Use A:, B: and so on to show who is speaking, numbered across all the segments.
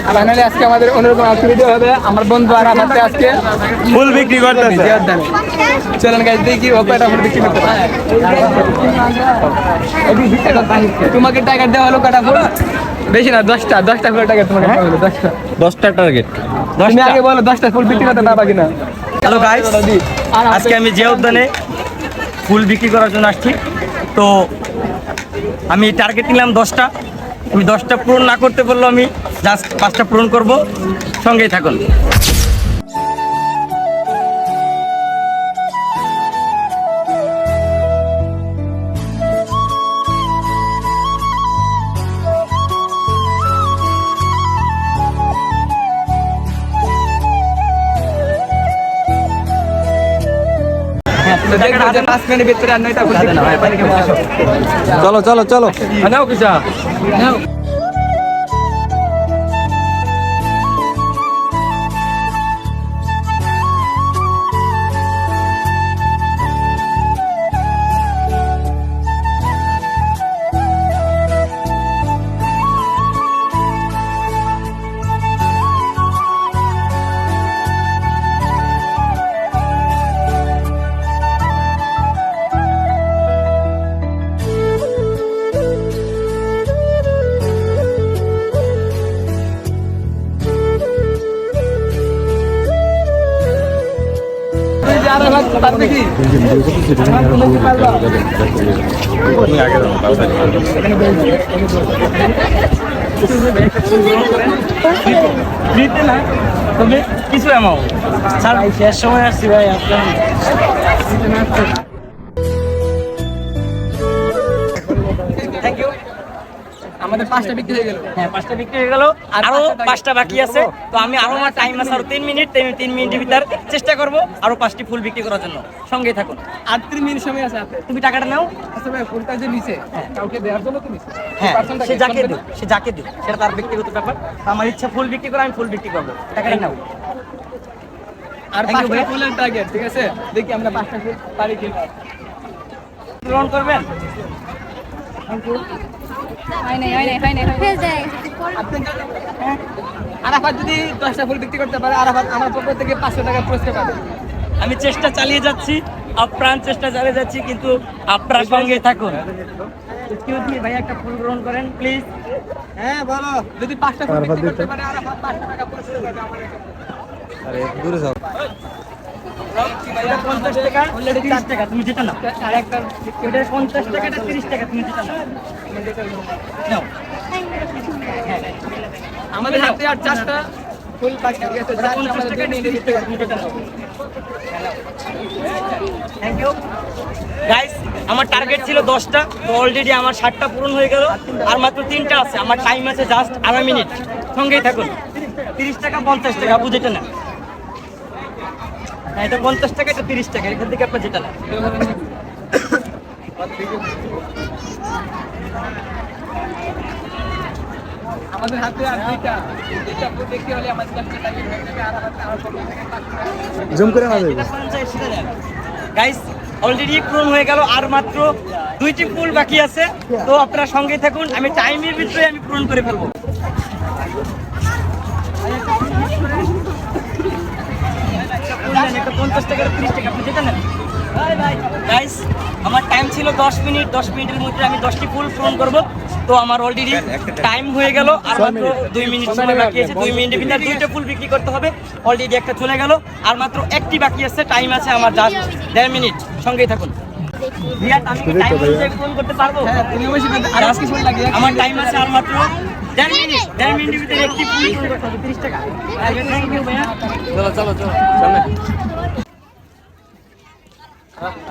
A: Finally আজকে আমাদের অন্যরকম অ্যাক্টিভিটি হবে। আমার বন্ধু আর আমাদের আজকে
B: ফুল বিক্রি করতেছে।
A: চলেন গাইজ দেখি ও কয়টা ফুল বিক্রি করতে পারে। তোমাকে টার্গেট দেওয়া হলো কয়টা ফুল? বেশি না, 10টা ফুল টার্গেট তোমাকে দেওয়া হলো।
B: 10টা টার্গেট।
A: তুমি আগে বলো 10টা ফুল বিক্রি করতে পারবা কিনা।
B: হ্যালো গাইস, আজকে আমি জিয়া উদ্যানে ফুল বিক্রি করার জন্য আসছি। তো আমি টার্গেট নিলাম 10টা। আমি 10টা পূরণ না করতে পারলেও আমি জাস্ট 5টা পূরণ করব। সঙ্গেই থাকুন।
A: চলো চলো চলো
B: নাও কিসা নাও। তবে কিছু অ্যামাউন্ট স্যার শেষ সময় আসছি ভাই আপনার। Thank you.
A: আমাদের 5টা বিক্রি হয়ে গেল।
B: হ্যাঁ 5টা বিক্রি হয়ে গেল, আরো 5টা বাকি আছে। তো আমি আরো আমার টাইম আছে আরো 3 মিনিট। 3 মিনিটের ভিতর চেষ্টা করব আরো 5টি ফুল বিক্রি করার জন্য। সঙ্গেই থাকুন।
A: আর 3 মিনিট সময় আছে হাতে।
B: তুমি টাকাটা নাও।
A: আচ্ছা ভাই, ফুলটা যে নিচে কাউকে দেওয়ার জন্য তো নিচে।
B: হ্যাঁ সে যাকে দিও সেটা তার ব্যক্তিগত ব্যাপার। আমার ইচ্ছা ফুল বিক্রি করা, আমি ফুল বিক্রি করবো। টাকাটা নাও।
A: আর 5টা ফুলের টার্গেট, ঠিক আছে? দেখি আমরা 5টা ফুল পারি কিনা।
B: পূরণ করবেন।
A: আরাফাত যদি 10টা ফুল বিক্রি করতে পারে, আরাফাত আমার পক্ষ থেকে 500 টাকা পুরস্কার পাবে।
B: আমি চেষ্টা চালিয়ে যাচ্ছি, আপ্রাণ চেষ্টা চালিয়ে যাচ্ছি, কিন্তু আপনার সঙ্গে থাকুন। এক্সকিউজ মি ভাই, একটা ফুল গ্রহণ করেন প্লিজ।
A: হ্যাঁ বলো, যদি 5টা ফুল বিক্রি করতে পারে আরাফাত 500 টাকা পুরস্কার পাবে আমার কাছে।
C: আরে দূরে যাও।
B: এটা 50 টাকা, অলরেডি 30 টাকা, তুমি যেটা নাও।
A: আর একটা
B: এটা 50 টাকা, এটা 30 টাকা, তুমি যেটা নাও। নাও।
A: আমাদের হাতে আর 4টা ফুল বাকি আছে।
B: 50 টাকা, 30 টাকা, তুমি যেটা নাও। Thank you guys. আমার টার্গেট ছিল 10টা, তো অলরেডি আমার 60টা পূরণ হয়ে গেল। আর মাত্র 3টা আছে। আমার টাইম আছে জাস্ট 2.5 মিনিট। সঙ্গেই থাকুন। 30 টাকা 50 টাকা, আপু যেটা না। হ্যাঁ এটা 50 টাকা, এটা 30 টাকা, এখান থেকে আপনার যেটা না।
A: আমাদের হাতে আর 2টা ফুল বিক্রি হলে আমাদের 10টা টাকা হয়ে যাবে। আর হাতে আর পক্ষ থেকে 500 টাকা।
C: জুম করে না যাবে।
B: গাইস অলরেডি পূরণ হয়ে গেল, আর মাত্র 2টি ফুল বাকি আছে। তো আপনারা সঙ্গেই থাকুন, আমি টাইমের ভিতরে আমি পূরণ করে ফেলবো। এটা 50 টাকা, 30 টাকা, আপনি যেটা নেন। গাইস আমার টাইম ছিল 10 মিনিট। 10 মিনিটের মধ্যে আমি 10টি ফুল পূরণ করব। তো আমার অলরেডি টাইম হয়ে গেল, আর মাত্র 2 মিনিট সময় বাকি আছে। 2 মিনিটের ভিতরে 2টা ফুল বিক্রি করতে হবে। অলরেডি একটা চলে গেল, আর মাত্র একটি বাকি আছে। টাইম আছে আমার জাস্ট 1.5 মিনিট। সঙ্গেই থাকুন। রিয়াদ, আমি কি টাইম অনুযায়ী পূরণ করতে পারবো?
A: হ্যাঁ, তুমি অবশ্যই পারবে। আর আজকে ফুল লাগে।
B: আমার টাইম আছে আর মাত্র 1.5 মিনিট। 1.5 মিনিটের ভিতরে একটি ফুল পূরণ করতে হবে। 30 টাকা। থ্যাংক ইউ ভাইয়া।
C: চলো চলো চলো সামনে।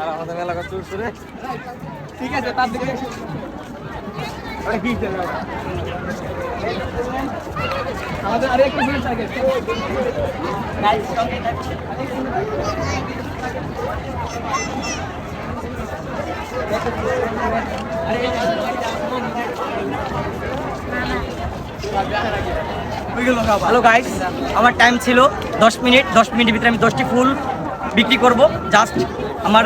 C: আর আমাদের এলাকা চুর করে।
A: ঠিক আছে, তার দিকে ওটা কি চলে আমাদের আরেক ফুলের টার্গেট।
B: গাইস সঙ্গে থাকুন। হ্যালো গাইস, আমার টাইম ছিল 10 মিনিট। 10 মিনিটের ভিতরে আমি 10টি ফুল বিক্রি করব। জাস্ট আমার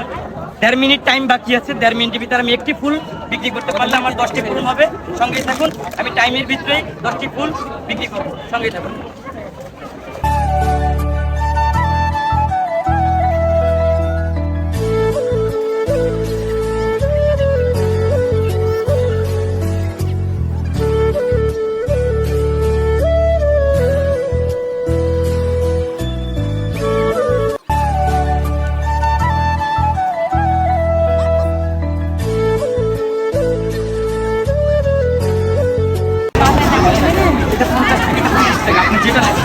B: 1.5 মিনিট টাইম বাকি আছে। 1.5 মিনিটের ভিতরে আমি একটি ফুল বিক্রি করতে পারলে আমার 10টি পূরণ হবে। সঙ্গেই থাকুন, আমি টাইমের ভিতরেই 10টি ফুল বিক্রি করবো, সঙ্গেই থাকুন। আপনি যেটা নেন।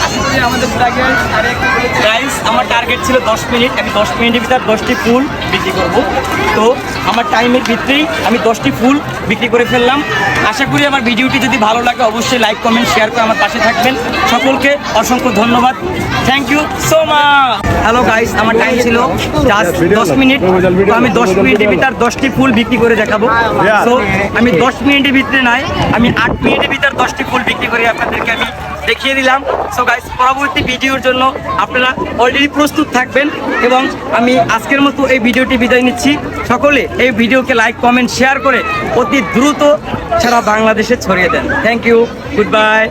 A: আশা করি আমাদের টার্গেট আর একটু বলেছে
B: গাইস, আমার টার্গেট ছিল 10 মিনিট। আমি 10 মিনিটের ভিতর 10টি ফুল বিক্রি করব। তো আমার টাইমের ভিতরেই আমি 10টি ফুল বিক্রি করে ফেললাম। আশা করি আমার ভিডিওটি যদি ভালো লাগে অবশ্যই লাইক কমেন্ট শেয়ার করে আমার পাশে থাকবেন। সকলকে অসংখ্য ধন্যবাদ, thank you so much. Hello guys, আমার টাইম ছিল জাস্ট 10 মিনিট। তো আমি 10 মিনিটের ভিতর 10টি ফুল বিক্রি করে দেখাবো। তো আমি 10 মিনিটের ভিতরে নাই, আমি 8 মিনিটের ভিতর 10টি ফুল বিক্রি করে আপনাদেরকে আমি দেখিয়ে দিলাম। সো গাইস, পরবর্তী ভিডিওর জন্য আপনারা অলরেডি প্রস্তুত থাকবেন। এবং আমি আজকের মতো এই ভিডিওটি বিদায় নিচ্ছি। সকলে এই ভিডিওকে লাইক কমেন্ট শেয়ার করে অতি দ্রুত সারা বাংলাদেশে ছড়িয়ে দেন। Thank you, good bye.